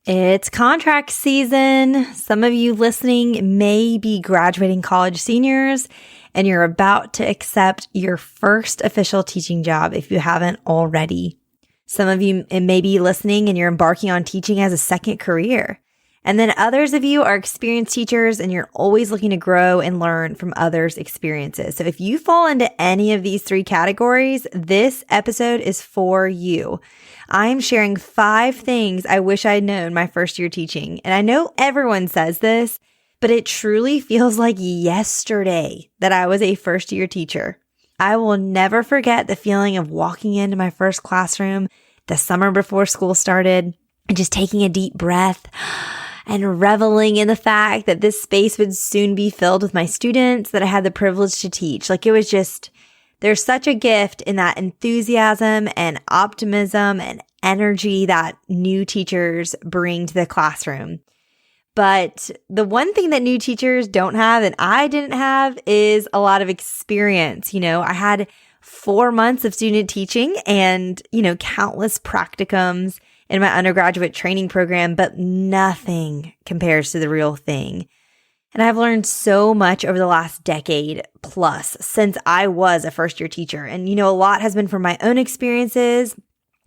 It's contract season. Some of you listening may be graduating college seniors, and you're about to accept your first official teaching job if you haven't already. Some of you may be listening and you're embarking on teaching as a second career. And then others of you are experienced teachers and you're always looking to grow and learn from others' experiences. So if you fall into any of these three categories, this episode is for you. I'm sharing 5 things I wish I'd known my first year teaching. And I know everyone says this, but it truly feels like yesterday that I was a first year teacher. I will never forget the feeling of walking into my first classroom the summer before school started and just taking a deep breath and reveling in the fact that this space would soon be filled with my students that I had the privilege to teach. Like, it was just, there's such a gift in that enthusiasm and optimism and energy that new teachers bring to the classroom. But the one thing that new teachers don't have and I didn't have is a lot of experience. I had 4 months of student teaching and, countless practicums in my undergraduate training program, but nothing compares to the real thing. And I've learned so much over the last decade plus since I was a first year teacher. And, a lot has been from my own experiences,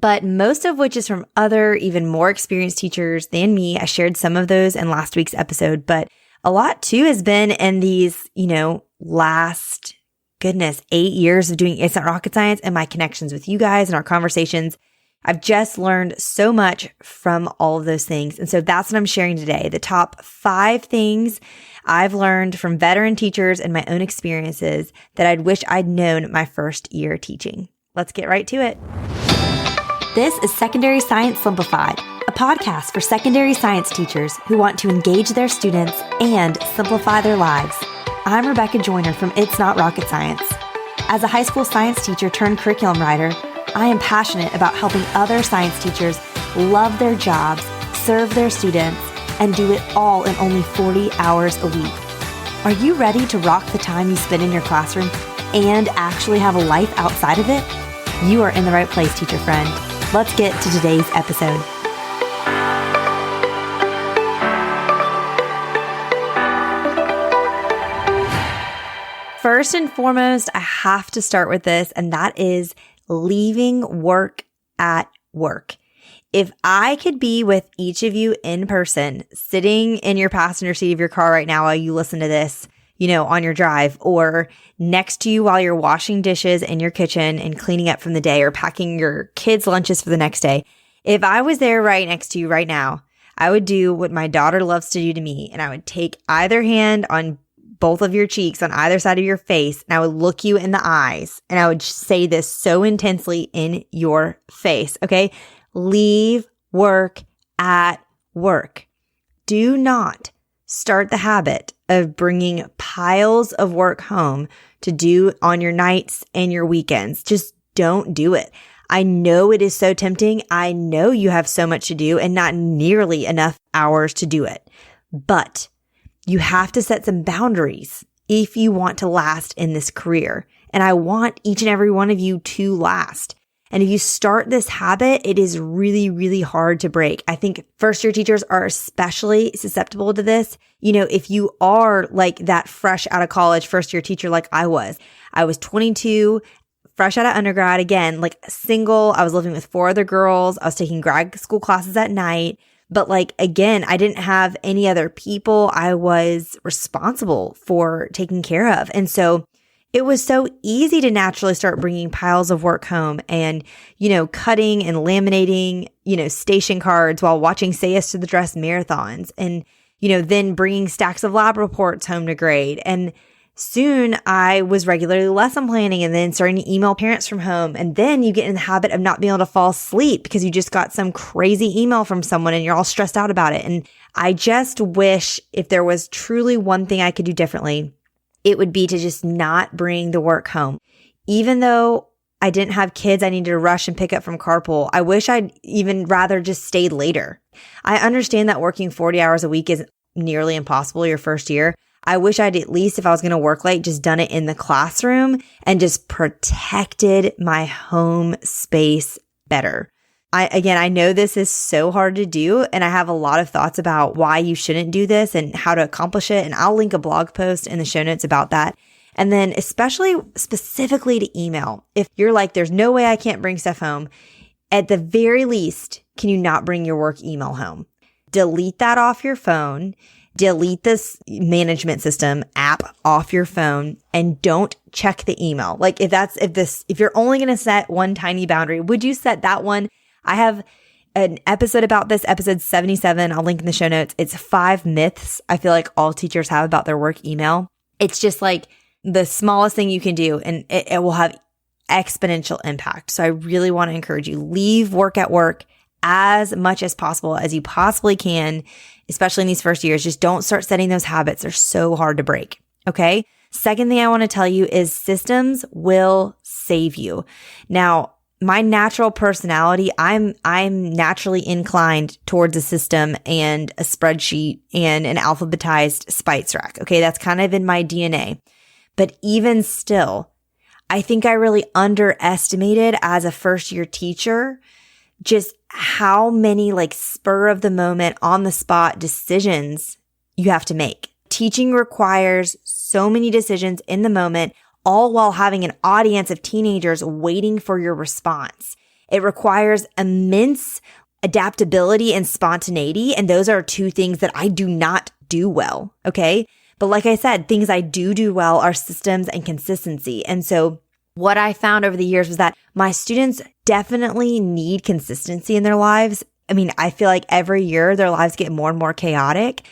but most of which is from other, even more experienced teachers than me. I shared some of those in last week's episode, but a lot too has been in these, last, 8 years of doing It's Not Rocket Science and my connections with you guys and our conversations. I've just learned so much from all of those things. And so that's what I'm sharing today. The top 5 things I've learned from veteran teachers and my own experiences that I'd wish I'd known my first year teaching. Let's get right to it. This is Secondary Science Simplified, a podcast for secondary science teachers who want to engage their students and simplify their lives. I'm Rebecca Joyner from It's Not Rocket Science. As a high school science teacher turned curriculum writer, I am passionate about helping other science teachers love their jobs, serve their students, and do it all in only 40 hours a week. Are you ready to rock the time you spend in your classroom and actually have a life outside of it? You are in the right place, teacher friend. Let's get to today's episode. First and foremost, I have to start with this, and that is leaving work at work. If I could be with each of you in person, sitting in your passenger seat of your car right now while you listen to this, on your drive, or next to you while you're washing dishes in your kitchen and cleaning up from the day or packing your kids' lunches for the next day, if I was there right next to you right now, I would do what my daughter loves to do to me, and I would take either hand on both of your cheeks on either side of your face, and I would look you in the eyes, and I would say this so intensely in your face, okay? Leave work at work. Do not start the habit of bringing piles of work home to do on your nights and your weekends. Just don't do it. I know it is so tempting. I know you have so much to do and not nearly enough hours to do it, but you have to set some boundaries if you want to last in this career. And I want each and every one of you to last. And if you start this habit, it is really, really hard to break. I think first year teachers are especially susceptible to this. If you are like that fresh out of college first year teacher like I was 22, fresh out of undergrad, again, like single. I was living with 4 other girls. I was taking grad school classes at night. But again, I didn't have any other people I was responsible for taking care of. And so it was so easy to naturally start bringing piles of work home and, cutting and laminating, station cards while watching Say Yes to the Dress marathons and, then bringing stacks of lab reports home to grade. And soon I was regularly lesson planning and then starting to email parents from home. And then you get in the habit of not being able to fall asleep because you just got some crazy email from someone and you're all stressed out about it. And I just wish if there was truly one thing I could do differently, it would be to just not bring the work home. Even though I didn't have kids I needed to rush and pick up from carpool, I wish I'd even rather just stayed later. I understand that working 40 hours a week is nearly impossible your first year. I wish I'd at least, if I was going to work late, just done it in the classroom and just protected my home space better. I know this is so hard to do, and I have a lot of thoughts about why you shouldn't do this and how to accomplish it. And I'll link a blog post in the show notes about that. And then especially specifically to email, if you're like, there's no way I can't bring stuff home, at the very least, can you not bring your work email home? Delete that off your phone. Delete this management system app off your phone and don't check the email. Like if you're only going to set one tiny boundary, would you set that one? I have an episode about this, episode 77. I'll link in the show notes. It's 5 myths I feel like all teachers have about their work email. It's just like the smallest thing you can do, and it will have exponential impact. So I really want to encourage you, leave work at work as much as possible as you possibly can, especially in these first years. Just don't start setting those habits. They're so hard to break. Okay. Second thing I want to tell you is systems will save you. Now, my natural personality, I'm naturally inclined towards a system and a spreadsheet and an alphabetized spice rack. Okay. That's kind of in my DNA. But even still, I think I really underestimated as a first year teacher just how many like spur of the moment, on the spot decisions you have to make. Teaching requires so many decisions in the moment, all while having an audience of teenagers waiting for your response. It requires immense adaptability and spontaneity. And those are two things that I do not do well. Okay. But like I said, things I do well are systems and consistency. And so what I found over the years was that my students definitely need consistency in their lives. I mean, I feel like every year their lives get more and more chaotic.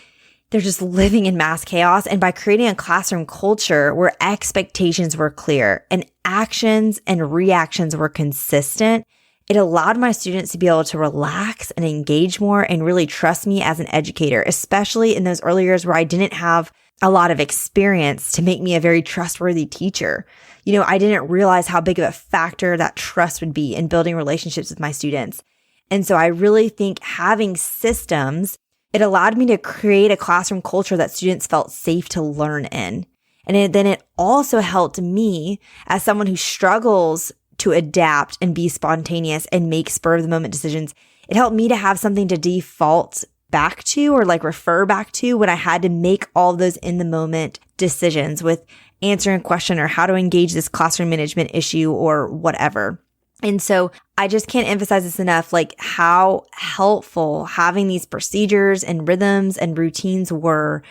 They're just living in mass chaos. And by creating a classroom culture where expectations were clear and actions and reactions were consistent, it allowed my students to be able to relax and engage more and really trust me as an educator, especially in those early years where I didn't have a lot of experience to make me a very trustworthy teacher. You know, I didn't realize how big of a factor that trust would be in building relationships with my students. And so I really think having systems, it allowed me to create a classroom culture that students felt safe to learn in. And then it also helped me as someone who struggles to adapt and be spontaneous and make spur of the moment decisions. It helped me to have something to default back to or like refer back to when I had to make all of those in the moment decisions with answering a question or how to engage this classroom management issue or whatever. And so I just can't emphasize this enough, like how helpful having these procedures and rhythms and routines were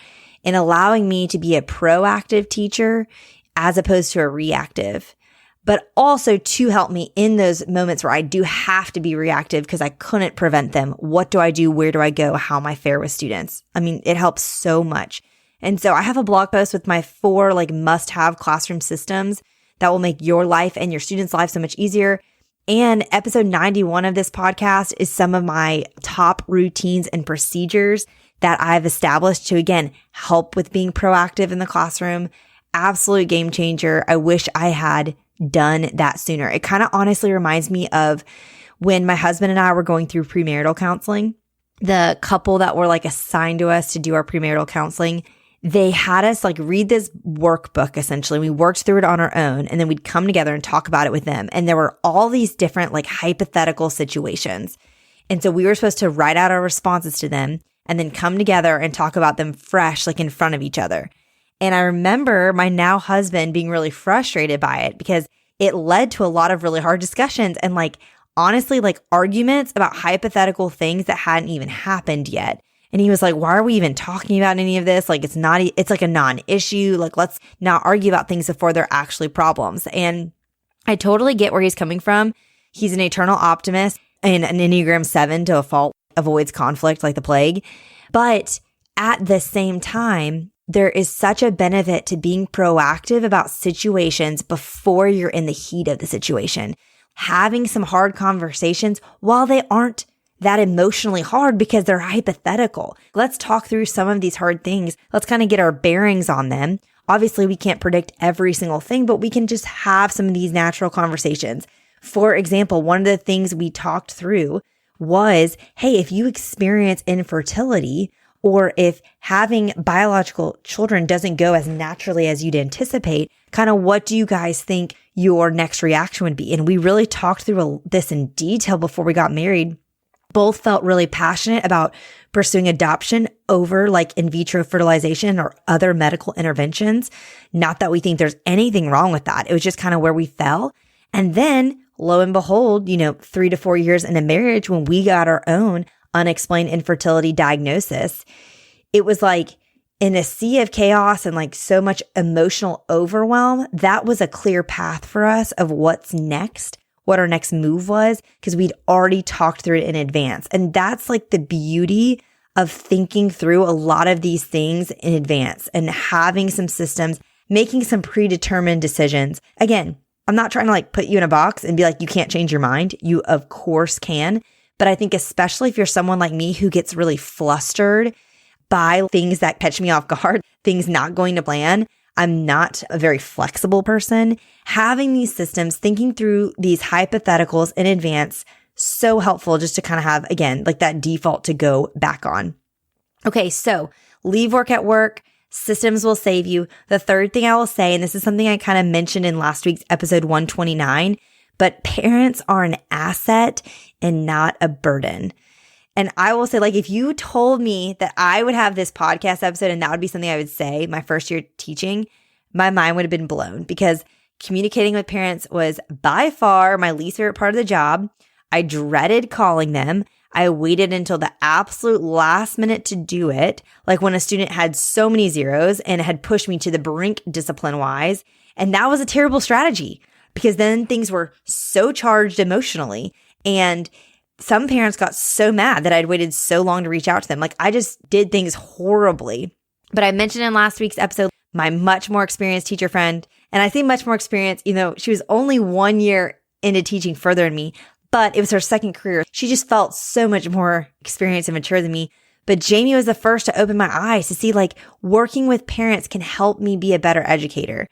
in allowing me to be a proactive teacher as opposed to a reactive, but also to help me in those moments where I do have to be reactive because I couldn't prevent them. What do I do? Where do I go? How am I fair with students? I mean, it helps so much. And so I have a blog post with my 4 like must-have classroom systems that will make your life and your students' life so much easier. And episode 91 of this podcast is some of my top routines and procedures that I've established to, again, help with being proactive in the classroom. Absolute game changer. I wish I had done that sooner. It kind of honestly reminds me of when my husband and I were going through premarital counseling. The couple that were like assigned to us to do our premarital counseling, they had us like read this workbook essentially. We worked through it on our own and then we'd come together and talk about it with them. And there were all these different like hypothetical situations. And so we were supposed to write out our responses to them and then come together and talk about them fresh, like in front of each other. And I remember my now husband being really frustrated by it because it led to a lot of really hard discussions and like honestly like arguments about hypothetical things that hadn't even happened yet. And he was like, why are we even talking about any of this? Like, it's like a non-issue. Like, let's not argue about things before they're actually problems. And I totally get where he's coming from. He's an eternal optimist and an Enneagram 7 to a fault, avoids conflict like the plague. But at the same time, there is such a benefit to being proactive about situations before you're in the heat of the situation. Having some hard conversations while they aren't that emotionally hard because they're hypothetical. Let's talk through some of these hard things. Let's kind of get our bearings on them. Obviously, we can't predict every single thing, but we can just have some of these natural conversations. For example, one of the things we talked through was, hey, if you experience infertility or if having biological children doesn't go as naturally as you'd anticipate, kind of what do you guys think your next reaction would be? And we really talked through this in detail before we got married. Both felt really passionate about pursuing adoption over like in vitro fertilization or other medical interventions. Not that we think there's anything wrong with that. It was just kind of where we fell. And then lo and behold, 3 to 4 years into marriage, when we got our own unexplained infertility diagnosis, it was like in a sea of chaos and like so much emotional overwhelm, that was a clear path for us of what's next, what our next move was, because we'd already talked through it in advance. And that's like the beauty of thinking through a lot of these things in advance and having some systems, making some predetermined decisions. Again, I'm not trying to like put you in a box and be like, you can't change your mind. You of course can. But I think especially if you're someone like me who gets really flustered by things that catch me off guard, things not going to plan, I'm not a very flexible person. Having these systems, thinking through these hypotheticals in advance, so helpful just to kind of have, again, like that default to go back on. Okay, so leave work at work. Systems will save you. The third thing I will say, and this is something I kind of mentioned in last week's episode 129, but parents are an asset and not a burden. And I will say, like, if you told me that I would have this podcast episode and that would be something I would say my first year teaching, my mind would have been blown because communicating with parents was by far my least favorite part of the job. I dreaded calling them. I waited until the absolute last minute to do it, like when a student had so many zeros and had pushed me to the brink discipline-wise. And that was a terrible strategy because then things were so charged emotionally. And some parents got so mad that I'd waited so long to reach out to them. Like I just did things horribly. But I mentioned in last week's episode, my much more experienced teacher friend, and I say much more experienced, she was only 1 year into teaching further than me, but it was her second career. She just felt so much more experienced and mature than me. But Jamie was the first to open my eyes to see like working with parents can help me be a better educator.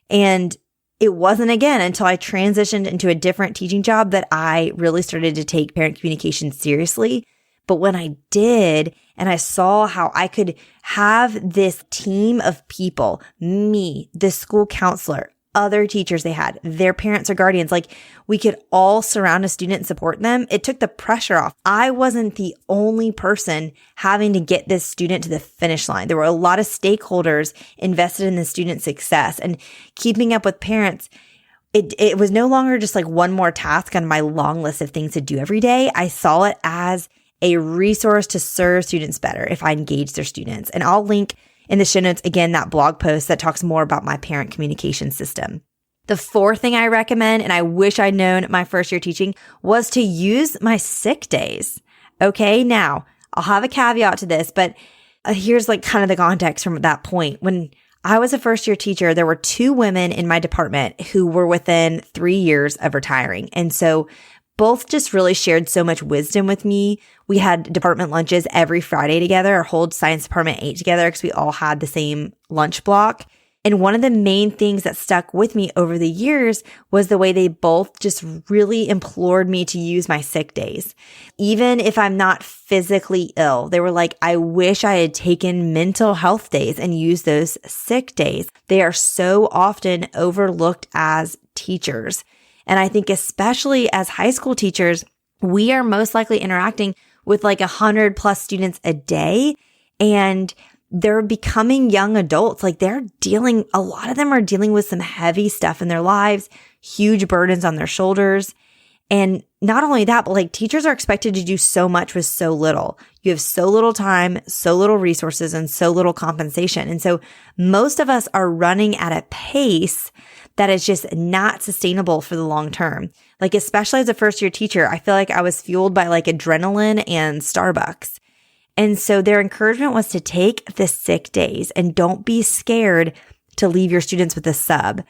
And it wasn't again until I transitioned into a different teaching job that I really started to take parent communication seriously. But when I did, and I saw how I could have this team of people, me, the school counselor, other teachers they had, their parents or guardians, like we could all surround a student and support them. It took the pressure off. I wasn't the only person having to get this student to the finish line. There were a lot of stakeholders invested in the student's success, and keeping up with parents, it was no longer just like one more task on my long list of things to do every day. I saw it as a resource to serve students better if I engage their students. And I'll link in the show notes, again, that blog post that talks more about my parent communication system. The fourth thing I recommend, and I wish I'd known my first year teaching, was to use my sick days. Okay, now I'll have a caveat to this, but here's like kind of the context from that point. When I was a first year teacher, there were 2 women in my department who were within 3 years of retiring. And so both just really shared so much wisdom with me. We had department lunches every Friday together. Our whole science department ate together because we all had the same lunch block. And one of the main things that stuck with me over the years was the way they both just really implored me to use my sick days. Even if I'm not physically ill, they were like, I wish I had taken mental health days and used those sick days. They are so often overlooked as teachers. And I think especially as high school teachers, we are most likely interacting with like 100+ students a day, and they're becoming young adults. Like a lot of them are dealing with some heavy stuff in their lives, huge burdens on their shoulders. And not only that, but like teachers are expected to do so much with so little. You have so little time, so little resources, and so little compensation. And so most of us are running at a pace that is just not sustainable for the long term. Like, especially as a first year teacher, I feel like I was fueled by like adrenaline and Starbucks. And so their encouragement was to take the sick days and don't be scared to leave your students with a sub.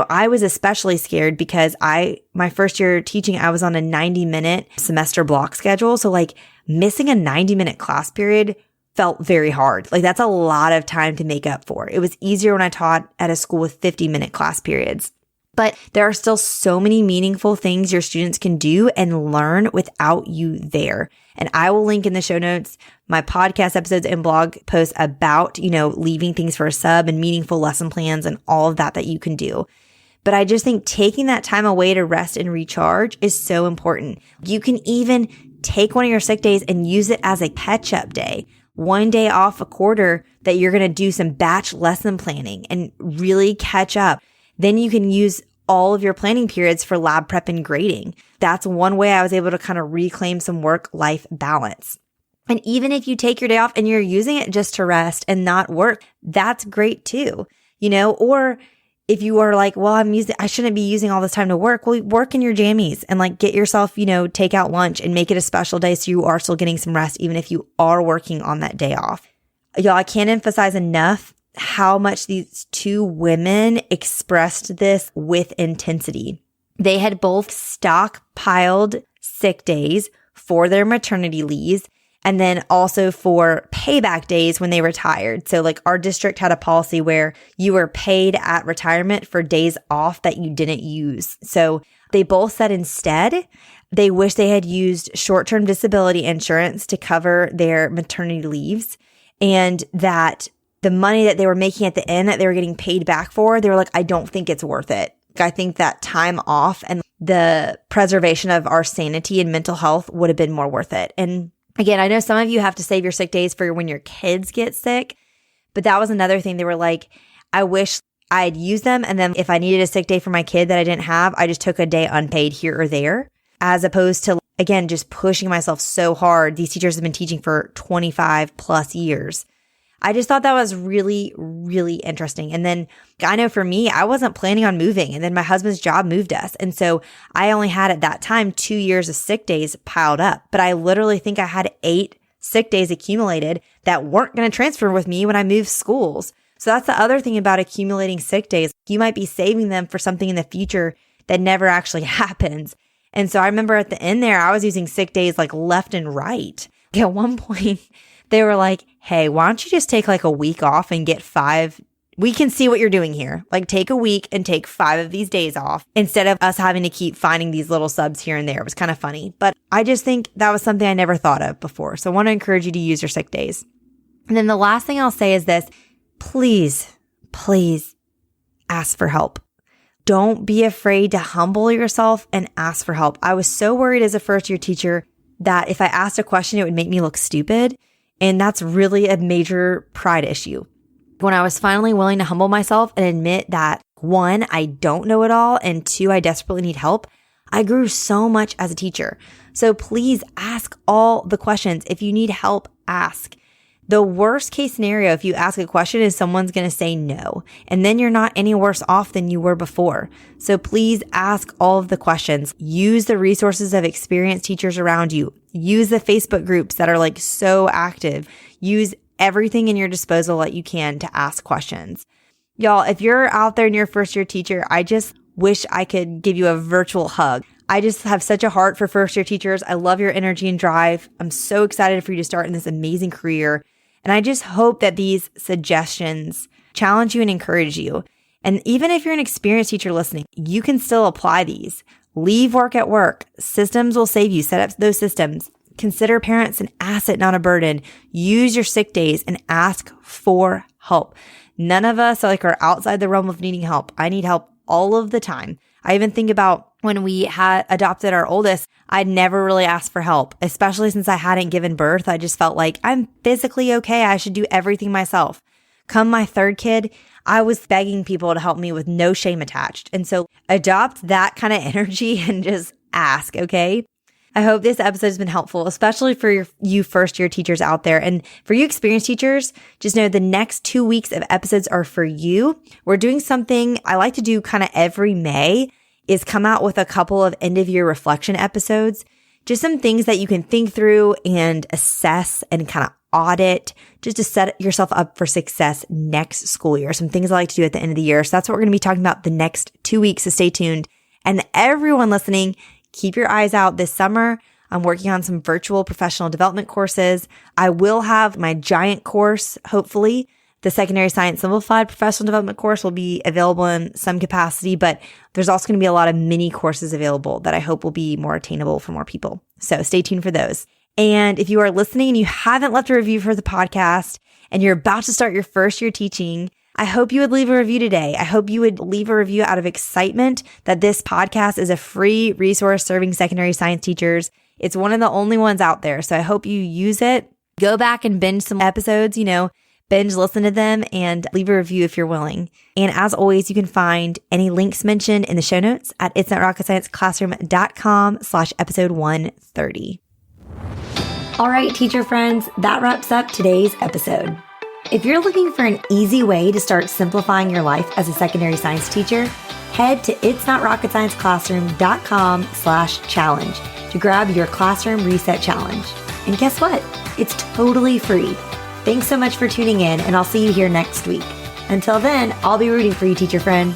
I was especially scared because my first year teaching, I was on a 90-minute semester block schedule. So like missing a 90-minute class period felt very hard. Like that's a lot of time to make up for. It was easier when I taught at a school with 50-minute class periods. But there are still so many meaningful things your students can do and learn without you there. And I will link in the show notes my podcast episodes and blog posts about, leaving things for a sub and meaningful lesson plans and all of that you can do. But I just think taking that time away to rest and recharge is so important. You can even take one of your sick days and use it as a catch-up day. One day off a quarter that you're going to do some batch lesson planning and really catch up. Then you can use all of your planning periods for lab prep and grading. That's one way I was able to kind of reclaim some work-life balance. And even if you take your day off and you're using it just to rest and not work, that's great too, or if you are like, well, I shouldn't be using all this time to work. Well, work in your jammies and get yourself, take out lunch and make it a special day so you are still getting some rest, even if you are working on that day off. Y'all, I can't emphasize enough how much these two women expressed this with intensity. They had both stockpiled sick days for their maternity leaves and then also for payback days when they retired. So our district had a policy where you were paid at retirement for days off that you didn't use. So they both said instead, they wish they had used short-term disability insurance to cover their maternity leaves, and that the money that they were making at the end that they were getting paid back for, they were like, I don't think it's worth it. I think that time off and the preservation of our sanity and mental health would have been more worth it. And again, I know some of you have to save your sick days for when your kids get sick, but that was another thing. They were like, I wish I'd used them. And then if I needed a sick day for my kid that I didn't have, I just took a day unpaid here or there, as opposed to, again, just pushing myself so hard. These teachers have been teaching for 25 plus years. I just thought that was really, really interesting. And then I know for me, I wasn't planning on moving. And then my husband's job moved us. And so I only had at that time 2 years of sick days piled up. But I literally think I had 8 sick days accumulated that weren't going to transfer with me when I moved schools. So that's the other thing about accumulating sick days. You might be saving them for something in the future that never actually happens. And so I remember at the end there, I was using sick days left and right. At one point, they were like, hey, why don't you just take a week off and get 5? We can see what you're doing here. Take a week and take 5 of these days off instead of us having to keep finding these little subs here and there. It was kind of funny, but I just think that was something I never thought of before. So I want to encourage you to use your sick days. And then the last thing I'll say is this: please, please ask for help. Don't be afraid to humble yourself and ask for help. I was so worried as a first year teacher that if I asked a question, it would make me look stupid. And that's really a major pride issue. When I was finally willing to humble myself and admit that 1, I don't know it all, and 2, I desperately need help, I grew so much as a teacher. So please ask all the questions. If you need help, ask. The worst case scenario, if you ask a question, is someone's going to say no. And then you're not any worse off than you were before. So please ask all of the questions. Use the resources of experienced teachers around you. Use the Facebook groups that are so active. Use everything in your disposal that you can to ask questions. Y'all, if you're out there and you're a first year teacher, I just wish I could give you a virtual hug. I just have such a heart for first year teachers. I love your energy and drive. I'm so excited for you to start in this amazing career. And I just hope that these suggestions challenge you and encourage you. And even if you're an experienced teacher listening, you can still apply these. Leave work at work. Systems will save you. Set up those systems. Consider parents an asset, not a burden. Use your sick days and ask for help. None of us are outside the realm of needing help. I need help all of the time. I even think about when we had adopted our oldest, I'd never really asked for help, especially since I hadn't given birth. I just felt like I'm physically okay. I should do everything myself. Come my 3rd kid, I was begging people to help me with no shame attached. And so adopt that kind of energy and just ask, okay? I hope this episode has been helpful, especially for you first year teachers out there. And for you experienced teachers, just know the next 2 weeks of episodes are for you. We're doing something I like to do kind of every May, is come out with a couple of end of year reflection episodes, just some things that you can think through and assess and kind of audit just to set yourself up for success next school year. Some things I like to do at the end of the year. So that's what we're going to be talking about the next 2 weeks. So stay tuned. And everyone listening, keep your eyes out this summer. I'm working on some virtual professional development courses. I will have my giant course, hopefully. The Secondary Science Simplified Professional Development course will be available in some capacity, but there's also going to be a lot of mini courses available that I hope will be more attainable for more people. So stay tuned for those. And if you are listening and you haven't left a review for the podcast and you're about to start your first year teaching, I hope you would leave a review today. I hope you would leave a review out of excitement that this podcast is a free resource serving secondary science teachers. It's one of the only ones out there. So I hope you use it. Go back and binge some episodes, binge listen to them and leave a review if you're willing. And as always, you can find any links mentioned in the show notes at itsnotrocketscienceclassroom.com/episode 130. All right, teacher friends, that wraps up today's episode. If you're looking for an easy way to start simplifying your life as a secondary science teacher, head to itsnotrocketscienceclassroom.com/challenge to grab your classroom reset challenge. And guess what? It's totally free. Thanks so much for tuning in, and I'll see you here next week. Until then, I'll be rooting for you, teacher friend.